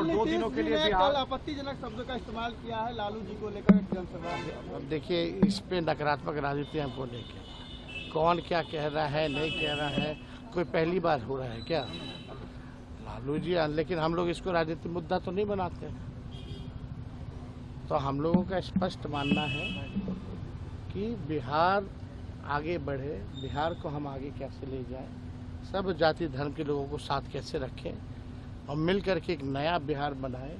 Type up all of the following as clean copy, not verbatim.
और 2 दिनों के लिए कल आपत्तिजनक शब्दों का इस्तेमाल किया है लालू जी को लेकर जनसभा। अब देखिए, इस पे नकारात्मक राजनीति हमको लेके कौन क्या कह रहा है नहीं कह रहा है, कोई पहली बार हो रहा है क्या लालू जी? लेकिन हम लोग इसको राजनीतिक मुद्दा तो नहीं बनाते। तो हम लोगों का स्पष्ट मानना है कि बिहार आगे बढ़े, बिहार को हम आगे कैसे ले जाएं, सब जाति धर्म के लोगों को साथ कैसे रखें और मिल करके एक नया बिहार बनाएं,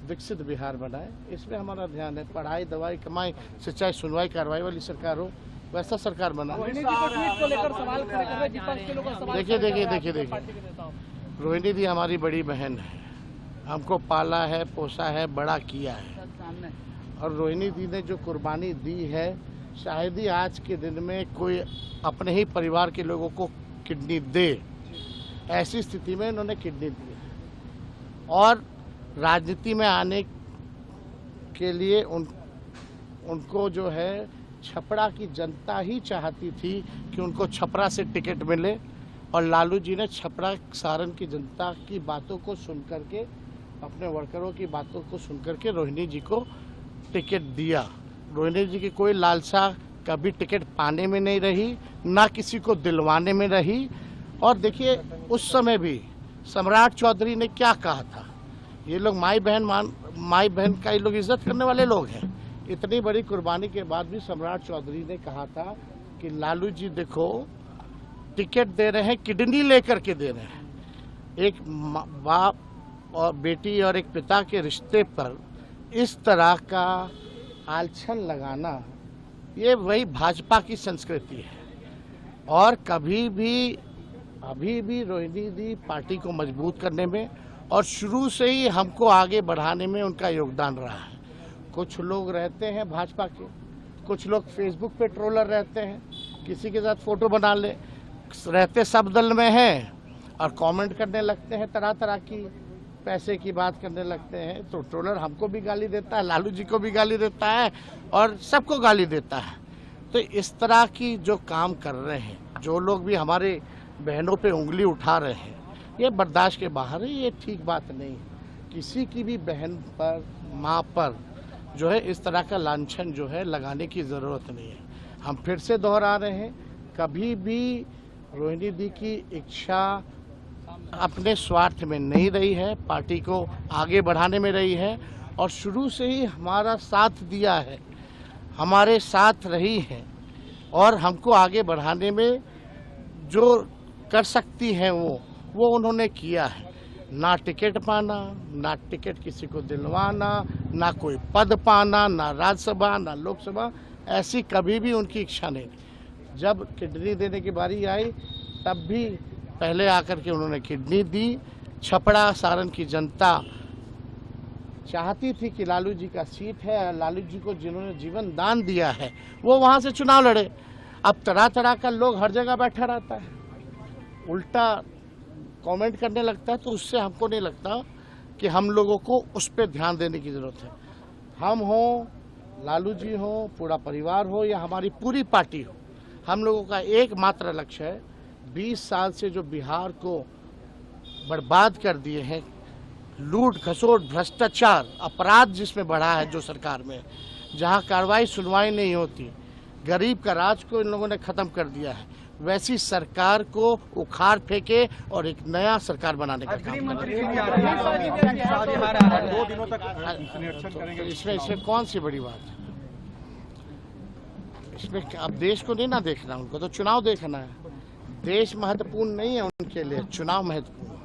विकसित बिहार बनाएं, इसमें हमारा ध्यान है। पढ़ाई, दवाई, कमाई, सिंचाई, सुनवाई, कार्रवाई वाली सरकार हो, वैसा सरकार बनाए। देखिए, रोहिणी दी हमारी बड़ी बहन है, हमको पाला है, पोसा है, बड़ा किया है, और रोहिणी दी ने जो कुर्बानी दी है, शायद ही आज के दिन में कोई अपने ही परिवार के लोगों को किडनी दे। ऐसी स्थिति में इन्होंने किडनी दी है और राजनीति में आने के लिए उनको जो है छपरा की जनता ही चाहती थी कि उनको छपरा से टिकट मिले, और लालू जी ने छपरा सारण की जनता की बातों को सुन करके, अपने वर्करों की बातों को सुन करके रोहिणी जी को टिकट दिया। रोहिणी जी की कोई लालसा कभी टिकट पाने में नहीं रही, ना किसी को दिलवाने में रही। और देखिए, उस समय भी सम्राट चौधरी ने क्या कहा था, ये लोग माई बहन का ये लोग इज्जत करने वाले लोग हैं। इतनी बड़ी कुर्बानी के बाद भी सम्राट चौधरी ने कहा था कि लालू जी देखो, टिकट दे रहे हैं, किडनी लेकर के दे रहे हैं। एक बाप और बेटी और एक पिता के रिश्ते पर इस तरह का आलछन लगाना, ये वही भाजपा की संस्कृति है। और कभी भी अभी भी रोहिणी दी पार्टी को मजबूत करने में और शुरू से ही हमको आगे बढ़ाने में उनका योगदान रहा है। कुछ लोग रहते हैं भाजपा के, कुछ लोग फेसबुक पे ट्रोलर रहते हैं, किसी के साथ फोटो बना ले रहते, सब दल में हैं और कमेंट करने लगते हैं, तरह तरह की पैसे की बात करने लगते हैं। तो ट्रोलर हमको भी गाली देता है, लालू जी को भी गाली देता है और सबको गाली देता है। तो इस तरह की जो काम कर रहे हैं, जो लोग भी हमारे बहनों पे उंगली उठा रहे हैं, ये बर्दाश्त के बाहर है, ये ठीक बात नहीं है। किसी की भी बहन पर, माँ पर जो है इस तरह का लांछन जो है लगाने की ज़रूरत नहीं है। हम फिर से दोहरा रहे हैं, कभी भी रोहिणी दी की इच्छा अपने स्वार्थ में नहीं रही है, पार्टी को आगे बढ़ाने में रही है और शुरू से ही हमारा साथ दिया है, हमारे साथ रही है और हमको आगे बढ़ाने में जो कर सकती हैं वो उन्होंने किया है। ना टिकट पाना, ना टिकट किसी को दिलवाना, ना कोई पद पाना, ना राज्यसभा, ना लोकसभा, ऐसी कभी भी उनकी इच्छा नहीं थी। जब किडनी देने की बारी आई तब भी पहले आकर के उन्होंने किडनी दी। छपरा सारण की जनता चाहती थी कि लालू जी का सीट है, लालू जी को जिन्होंने जीवन दान दिया है वो वहाँ से चुनाव लड़े। अब तरह तरह का लोग हर जगह बैठा रहता है, उल्टा कमेंट करने लगता है, तो उससे हमको नहीं लगता कि हम लोगों को उस पर ध्यान देने की ज़रूरत है। हम हो, लालू जी हो, पूरा परिवार हो या हमारी पूरी पार्टी हो, हम लोगों का एकमात्र लक्ष्य है 20 साल से जो बिहार को बर्बाद कर दिए हैं, लूट खसोट, भ्रष्टाचार, अपराध जिसमें बढ़ा है जो सरकार में, जहां कार्रवाई सुनवाई नहीं होती, गरीब का राज को इन लोगों ने ख़त्म कर दिया है, वैसी सरकार को उखाड़ फेंके और एक नया सरकार बनाने का काम करें। इसमें कौन सी बड़ी बात है? इसमें अब देश को नहीं ना देखना, उनको तो चुनाव देखना है। देश महत्वपूर्ण नहीं है उनके लिए, चुनाव महत्वपूर्ण।